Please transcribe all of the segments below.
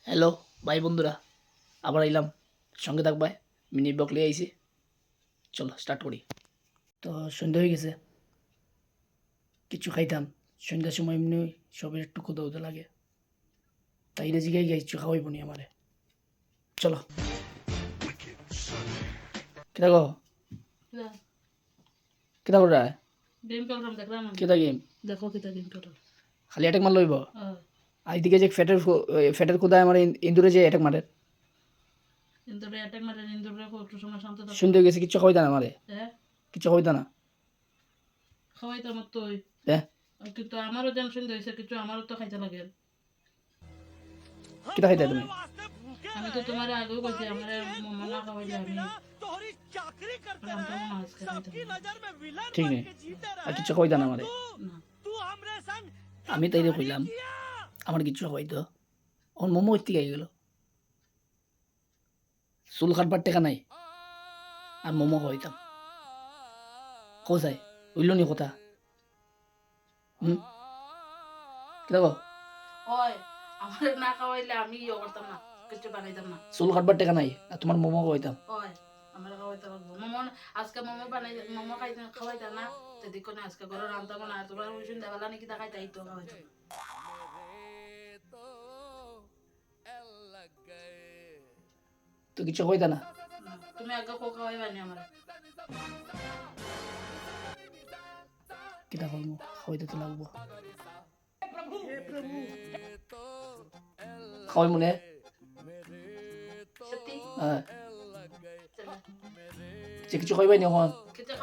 Hello ভাই বন্ধুরা, আবার এলাম, সঙ্গে থাকবাই মিনি ব্লগ লিয়ে আইছি। চলো স্টার্ট করি। তো সন্ধ্যা হয়ে গেছে, কিছু খাইতাম। সন্ধ্যার সময় এমনি সবের একটু ক্ষুদা ক্ষুদা লাগে, তাই রে জিগাই গাই কিছু খাওয়াইব নি আমারে। চলো কেটা গো, কেটা করে গেম খেললাম দেখলাম কেটা গেম দেখো কিতা গেম খেললাম খালি অ্যাটাক মার লইব। আর এদিকে যে ফ্যাটের ক্ষুদায় আমার ইন্দুরে যে অ্যাটাক মারে, ইন্দুরে অ্যাটাক মারে ইন্দুরে একটু সময় শান্ত থাকো। শুনতে গেছে কিচ্ছু খাওয়াইতা না আমারে, হ্যাঁ কিচ্ছু খাওয়াইতা না। খাওয়াইতে আমার তো হ্যাঁ কিন্তু আমারও যেন শুনতে হয়েছে কিছু আমারও তো খাইতে লাগে। কেটা খাইতা তুমি? আমি তো তোমার আগেও বলছি আমার মামা না খাওয়াইলে আমি ঠিক নেই, আর কিচ্ছু খাওয়াইতা না আমারে। আমি তাই কইলাম আমার কিচ্ছু খাওয়াইতো, এখন মোমো হইতে গাই গেল। চুল কাটবার টেকা নাই আর মোমো খাওয়াইতাম, কোথায় হইল নি কথা? দেখো ওই আমার না খাওয়াইলে আমি ইয়ে করতাম না, কিছু বানাইতাম না। চুল কাটবার টেকা নাই আর তোমার মোমো খাওয়াইতাম। ওই আমার খাওয়াইতে পারবো মোমো, আজকে মোমো বানাই মোমো খাইতে খাওয়াইতাম না তো দেখো না আজকে ঘরে রান্তাম না। আর তোমার ওই সন্ধ্যা বেলা নাকি দেখাই তাই তো খাওয়াইতাম না। তো কিছু খাওয়াইতা না? তুমি আগে কো খাওয়াইবা নি আমার? কিটা করবো, খাওয়াইতে তো লাগবো। খাওয়াই মনে সত্যি হ্যাঁ, যে কিছু খাওয়াইবাই নি এখন? কিছু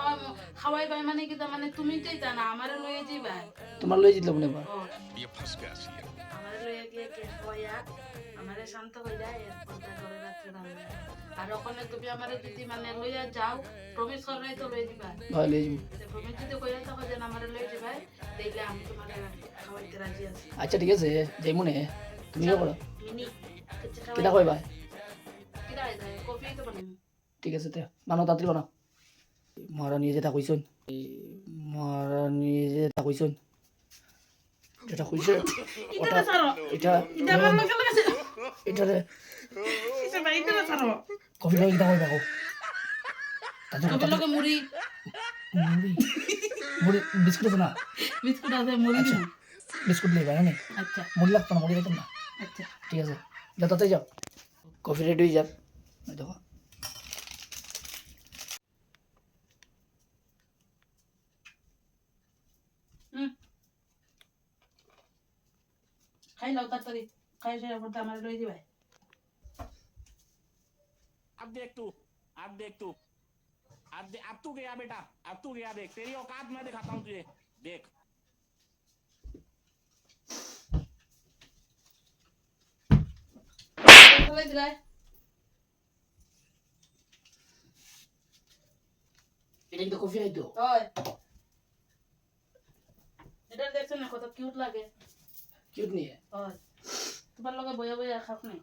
খাওয়াইবা মানে কি মানে তুমি তো জানা আমারে লয়ে যাইবা, তোমার লই যেতে মনে বা আমারে লয়ে গিয়ে কে খাওয়াইয়া আমারে শান্ত কইরা এরপর তারপরে রাত্রে রান্না। আর ওখানে তুমি আমারে যদি মানে লইয়া যাও প্রমিস করলাই তো লয়ে দিবা। ভাই লই যাবো। প্রমিস যদি কইরা থাকো যে আমারে লয়ে যাবা তাইলে আমি তোমারে খাওয়াইতে রাজি আছি। আচ্ছা ঠিক আছে, যাই মনে তুমি ইয়ে করো। মিনি কিটা খাওয়াইবা? কিটা আইতা কফি তো বানাই। ঠিক আছে তে বানাও, তাড়াতাড়ি বানাও। মারা নিয়ে যেটা কইছন, মারা নিয়ে যেটা কইছন, যেটা কইছে ওটা এটা এটা আমার লগে লাগে এটারে এটা বাইতে না ছাড়ো। কফি লই দাও দেখো। কফি লগে মুড়ি মুড়ি মুড়ি বিস্কুট আছে না? বিস্কুট আছে মুড়ি আচ্ছা দিন। বিস্কুট নেই ভাই না? আচ্ছা মুড়ি লাগতো না, মুড়ি খাইতাম না। আচ্ছা ঠিক আছে যাও, তাতে যাও, কফি রেডি হয়ে যাক। দেখো খাই লাও তাড়াতাড়ি, খাই শেষ করতে আমার লই দিবা। अब देख तू, अब देख तू, अब तू गया बेटा, अब तू गया। देख तेरी औकात मैं दिखाता हूँ तुझे, देख। লই দিলাই এটা কিন্তু কফি খাইতো। ওই এটা দেখছ না কত কিউট লাগে। কিউট নিয়ে ওই তোমার লগে বইয়া বইয়া খাক নাই।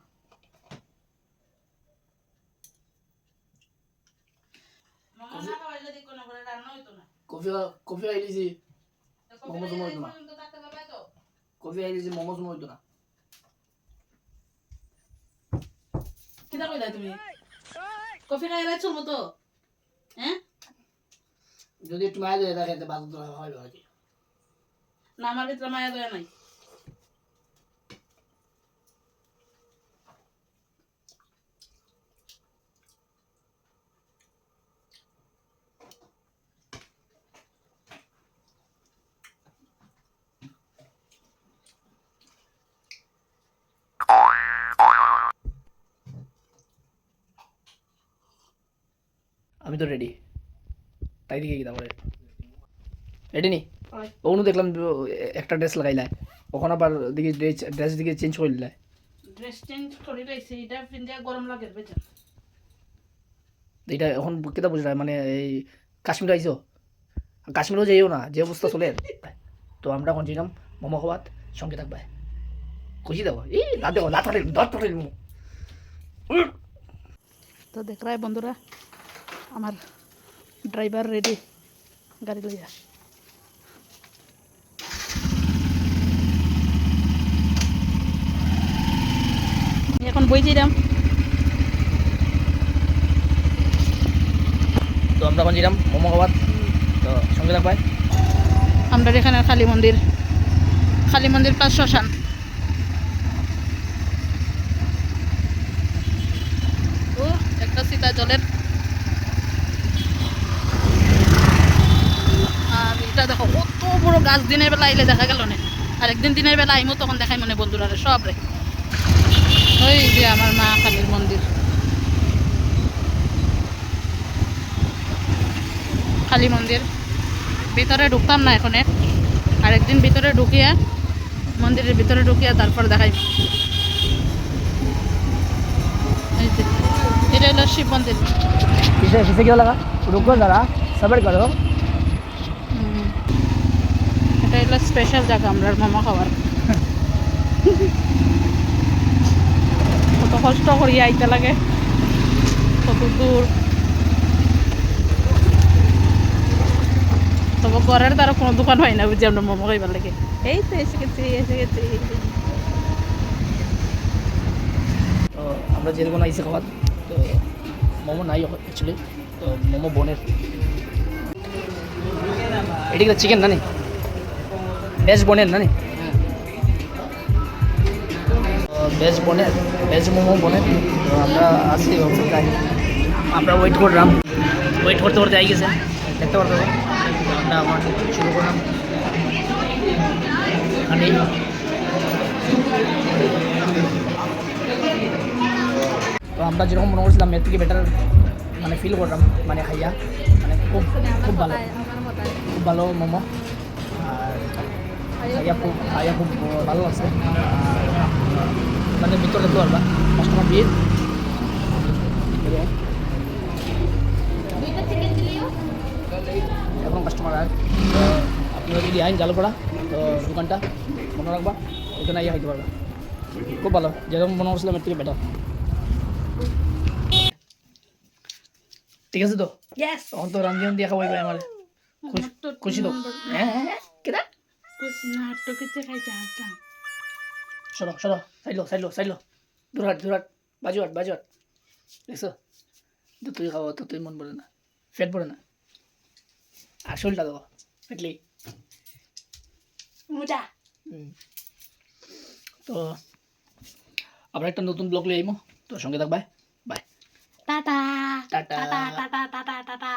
মামা না খাওয়াইলে দেখো না করে রান্না হইতো না। কফি কফি আইলিছি, মোমো কফি জমা হইতো না। পর্যন্ত থাকতে পারবে তো? কফি আইলিছি, মোমো জমা হইতো না। কিটা কইলা তুমি? কফি খাইলে চলবো তো? হ্যাঁ যদি একটু মায়া দেয় তাহলে বাদ তো হয় আর কি। না আমার ভিতরে মায়া দয়া নাই। আমি তো রেডি, তাই দিকে কি তারপরে রেডি নি? ওই ওখানে দেখলাম একটা ড্রেস লাগাইলাই, ওখানে আবার দিকে ড্রেস দিকে চেঞ্জ করে দিলাই। ড্রেস চেঞ্জ করে রাখছি, এটা পিন্দিয়া গরম লাগে বেচা। এটা এখন কেটা বুঝলা মানে এই কাশ্মীর আইসো, কাশ্মীরও যাইও না যে অবস্থা চলে। তো আমরা এখন ছিলাম মোমো খাওয়াত, সঙ্গে থাকবে খুশি দেবো। এই দাঁত দেখো, দাঁত ফাটাই তো দেখ রায় বন্ধুরা আমার ড্রাইভার রেডি গাড়ি লইয়া। এখন বই যাইলাম। তো আমরা এখন যেলাম মোমো খাবার, তো সঙ্গে থাকবাই। আমরা এখানে কালী মন্দির প্লাস শ্মশান। ও একটা সীতা জলের, আর এটা দেখো কত বড় গাছ, দিনের বেলা আইলে দেখা গেল না, আর একদিন দিনের বেলা আইমো তখন দেখাই মনে বন্ধুরা সব রে। ওই যে আমার মা কালীর মন্দির, কালী মন্দির ভিতরে ঢুকতাম না এখন, আর একদিন ভিতরে ঢুকিয়া মন্দিরের ভিতরে ঢুকিয়া তারপর দেখাই। এই যে এটা হলো শিব মন্দির। पीछे पीछे क्यों लगा, रुको जरा सबर करो। এটা হলো স্পেশাল জায়গা আমরা মোমো খাওয়ার। কত কষ্ট করিয়া আইতে লাগে, কত দূর। তবে ঘরের দ্বারা কোনো দোকান হয় না বুঝি আমরা মোমো খাইবার লাগে। এই তো এসে গেছি। তো আমরা যেরকম আইসি খাবার, তো মোমো নাই অ্যাকচুয়ালি, তো মোমো বোনের এটি কিন্তু চিকেন না নি, ভেজ বোনের না নি, ভেজ বোনের, ভেজ মোমো বোনের। তো আমরা আসছি যাই, আমরা ওয়েট করলাম, ওয়েট করতে করতে আই গেছে, দেখতে পারতো আমরা আমার শুরু করলাম এখানে। তো আমরা যেরকম মনে করছিলাম এর থেকে বেটার মানে ফিল করলাম, মানে খাইয়া মানে খুব খুব ভালো, খুব ভালো মোমো। আর খাইয়া খুব ভালো লাগছে। মানে ভিতরে দেখতে পারবা কাস্টমার ভিড়, এখন কাস্টমার আর আপনারা যদি আইন জালপাড়া, তো দোকানটা মনে রাখবা, ওইখানে আইয়া খাইতে পারবা, খুব ভালো, যেরকম মনে করছিলাম এর থেকে বেটার। ঠিক আছে তো, ইয়েস তখন তো রান্ধি রান্ধি খাওয়াই পাই আমার, খুশি তো? হ্যাঁ হ্যাঁ হ্যাঁ, কেটা নাট্য কিছু খাইতে আসলাম। সরো সরো, সাইলো দূরহাট বাজুহাট দেখছো, তো তুই খাওয়া তো তুই মন পড়ে না, ফেট পড়ে না, আসলটা দেখো ফেটলি। মুজা তো আবার একটা নতুন ব্লগ লিয়ে আইমো, তো সঙ্গে থাকবাই, bye, tata tata. Tata tata tata tata.